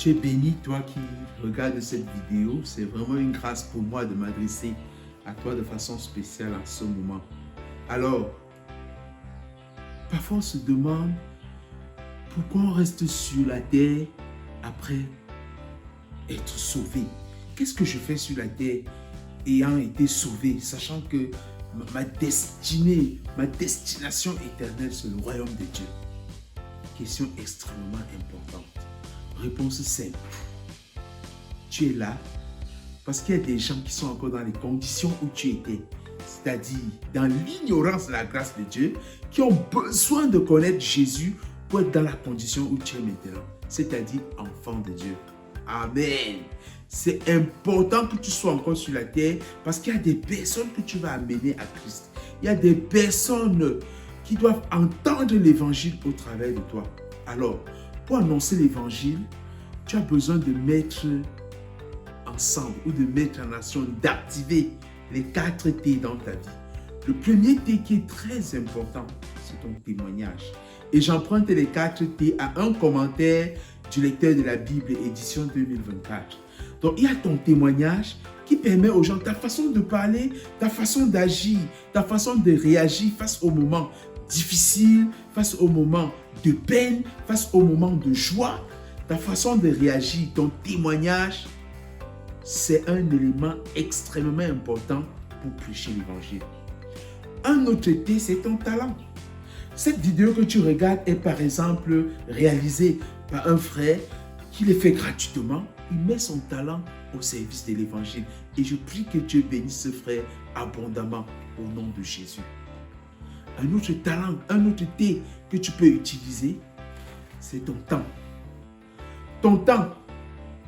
Tu es béni, toi qui regardes cette vidéo. C'est vraiment une grâce pour moi de m'adresser à toi de façon spéciale en ce moment. Alors, parfois on se demande pourquoi on reste sur la terre après être sauvé. Qu'est-ce que je fais sur la terre ayant été sauvé, sachant que ma destinée, ma destination éternelle, c'est le royaume de Dieu? Question extrêmement importante. Réponse simple. Tu es là parce qu'il y a des gens qui sont encore dans les conditions où tu étais, c'est-à-dire dans l'ignorance de la grâce de Dieu, qui ont besoin de connaître Jésus pour être dans la condition où tu es maintenant, c'est-à-dire enfant de Dieu. Amen. C'est important que tu sois encore sur la terre parce qu'il y a des personnes que tu vas amener à Christ. Il y a des personnes qui doivent entendre l'évangile au travers de toi. Alors, pour annoncer l'évangile, tu as besoin de mettre ensemble ou de mettre en action, d'activer les 4 T dans ta vie. Le premier T qui est très important, c'est ton témoignage. Et j'emprunte les 4 T à un commentaire du lecteur de la Bible, édition 2024. Donc, il y a ton témoignage qui permet aux gens, ta façon de parler, ta façon d'agir, ta façon de réagir face aux moments difficiles, face aux moments de peine, face aux moments de joie, ta façon de réagir, ton témoignage, c'est un élément extrêmement important pour prêcher l'évangile. Un autre T, c'est ton talent. Cette vidéo que tu regardes est par exemple réalisée par un frère qui le fait gratuitement. Il met son talent au service de l'évangile. Et je prie que Dieu bénisse ce frère abondamment au nom de Jésus. Un autre talent, un autre T que tu peux utiliser, c'est ton temps. Ton temps,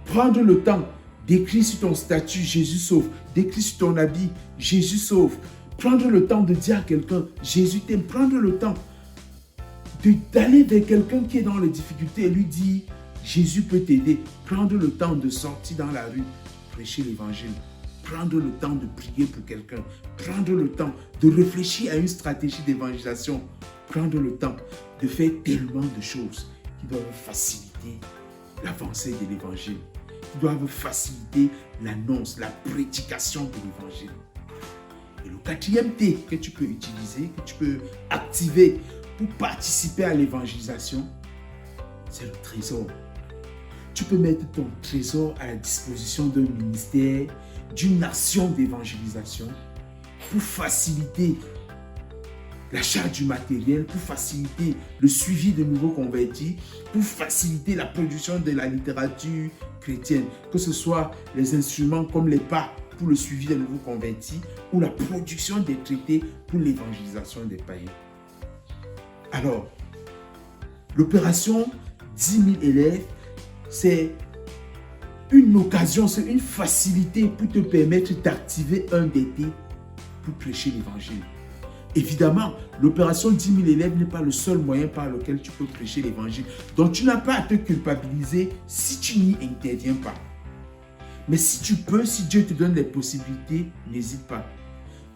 prendre le temps d'écrire sur ton statut, Jésus sauve. D'écrire sur ton habit, Jésus sauve. Prendre le temps de dire à quelqu'un, Jésus t'aime. Prendre le temps d'aller vers quelqu'un qui est dans les difficultés et lui dire, Jésus peut t'aider. Prendre le temps de sortir dans la rue, prêcher l'évangile. Prendre le temps de prier pour quelqu'un. Prendre le temps de réfléchir à une stratégie d'évangélisation. Prendre le temps de faire tellement de choses qui doivent faciliter l'avancée de l'évangile, qui doivent faciliter l'annonce, la prédication de l'évangile. Et le 4e T que tu peux utiliser, que tu peux activer pour participer à l'évangélisation, c'est le trésor. Tu peux mettre ton trésor à la disposition d'un ministère, d'une action d'évangélisation pour faciliter l'achat du matériel, pour faciliter le suivi de nouveaux convertis, pour faciliter la production de la littérature chrétienne, que ce soit les instruments comme les pas pour le suivi des nouveaux convertis ou la production des traités pour l'évangélisation des païens. Alors, l'opération 10 000 élèves, c'est une occasion, c'est une facilité pour te permettre d'activer un des T pour prêcher l'évangile. Évidemment, l'opération 10 000 élèves n'est pas le seul moyen par lequel tu peux prêcher l'évangile. Donc, tu n'as pas à te culpabiliser si tu n'y interviens pas. Mais si tu peux, si Dieu te donne les possibilités, n'hésite pas.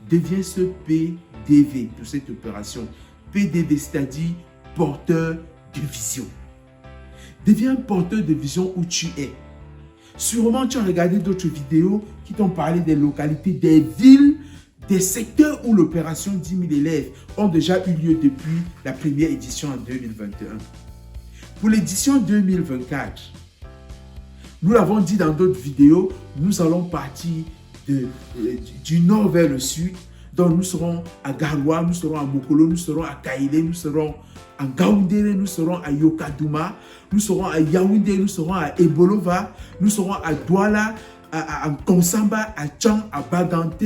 Deviens ce PDV pour cette opération. PDV, c'est-à-dire porteur de vision. Deviens un porteur de vision où tu es. Sûrement, tu as regardé d'autres vidéos qui t'ont parlé des localités, des villes, des secteurs où l'opération 10 000 élèves ont déjà eu lieu depuis la première édition en 2021. Pour l'édition 2024, nous l'avons dit dans d'autres vidéos, nous allons partir du nord vers le sud. Donc nous serons à Garoua, nous serons à Mokolo, nous serons à Kaïlé, nous serons à Gaoundéré, nous serons à Yokadouma, nous serons à Yaoundé, nous serons à Ebolova, nous serons à Douala, à Konsamba, à Tchang, à Bagante,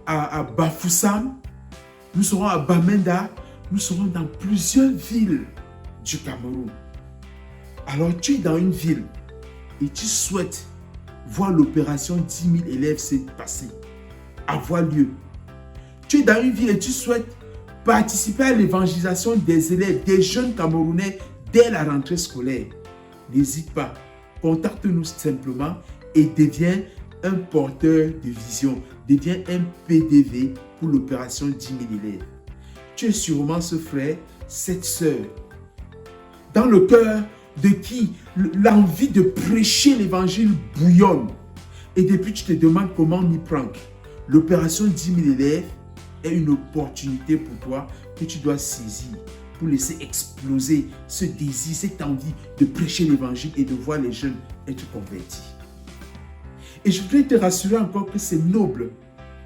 à Bafoussam, nous serons à Bamenda, nous serons dans plusieurs villes du Cameroun. Alors tu es dans une ville et tu souhaites voir l'opération 10 000 élèves se passer, avoir lieu. Tu es dans une ville et tu souhaites participer à l'évangélisation des élèves, des jeunes Camerounais dès la rentrée scolaire. N'hésite pas, contacte-nous simplement et deviens un porteur de vision, deviens un PDV pour l'opération 10 000 élèves. Tu es sûrement ce frère, cette sœur, dans le cœur de qui l'envie de prêcher l'évangile bouillonne. Et depuis, tu te demandes comment m'y prendre. L'opération 10 000 élèves est une opportunité pour toi que tu dois saisir pour laisser exploser ce désir, cette envie de prêcher l'évangile et de voir les jeunes être convertis. Et je voudrais te rassurer encore que c'est noble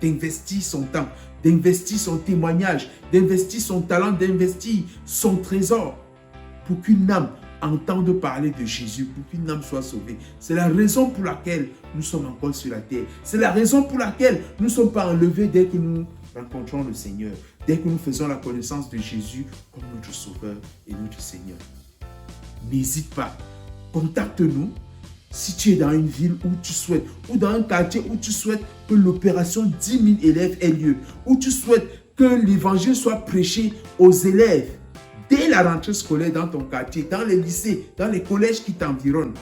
d'investir son temps, d'investir son témoignage, d'investir son talent, d'investir son trésor pour qu'une âme entende parler de Jésus, pour qu'une âme soit sauvée. C'est la raison pour laquelle nous sommes encore sur la terre. C'est la raison pour laquelle nous ne sommes pas enlevés dès que nous rencontrons le Seigneur, dès que nous faisons la connaissance de Jésus comme notre Sauveur et notre Seigneur. N'hésite pas, contacte-nous si tu es dans une ville où tu souhaites, ou dans un quartier où tu souhaites que l'opération 10 000 élèves ait lieu, où tu souhaites que l'évangile soit prêché aux élèves dès la rentrée scolaire dans ton quartier, dans les lycées, dans les collèges qui t'environnent.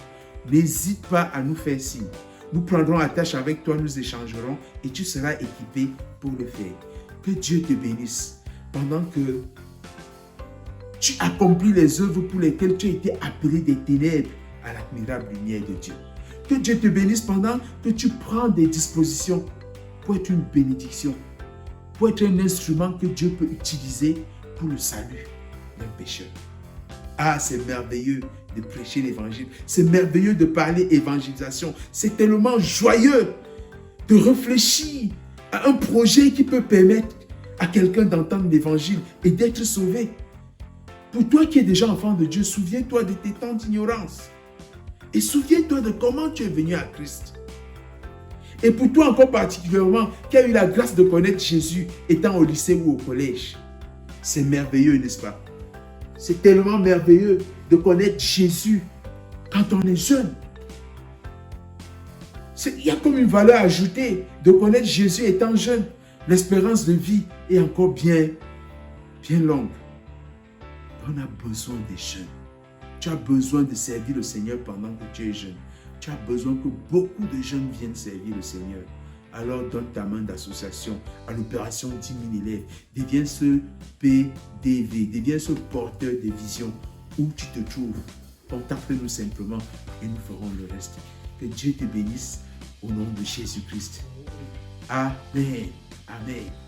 N'hésite pas à nous faire signe. Nous prendrons attache avec toi, nous échangerons et tu seras équipé pour le faire. Que Dieu te bénisse pendant que tu accomplis les œuvres pour lesquelles tu as été appelé des ténèbres à l'admirable lumière de Dieu. Que Dieu te bénisse pendant que tu prends des dispositions pour être une bénédiction, pour être un instrument que Dieu peut utiliser pour le salut d'un pécheur. Ah, c'est merveilleux de prêcher l'évangile. C'est merveilleux de parler évangélisation. C'est tellement joyeux de réfléchir à un projet qui peut permettre à quelqu'un d'entendre l'évangile et d'être sauvé. Pour toi qui es déjà enfant de Dieu, souviens-toi de tes temps d'ignorance. Et souviens-toi de comment tu es venu à Christ. Et pour toi encore particulièrement, qui a eu la grâce de connaître Jésus étant au lycée ou au collège. C'est merveilleux, n'est-ce pas? C'est tellement merveilleux de connaître Jésus quand on est jeune. Il y a comme une valeur ajoutée de connaître Jésus étant jeune. L'espérance de vie est encore bien longue. On a besoin des jeunes. Tu as besoin de servir le Seigneur pendant que tu es jeune. Tu as besoin que beaucoup de jeunes viennent servir le Seigneur. Alors donne ta main d'association à l'opération 10 000 élèves. Deviens ce PDV, deviens ce porteur de vision où tu te trouves. Contacte-nous simplement et nous ferons le reste. Que Dieu te bénisse au nom de Jésus-Christ. Amen. Amen.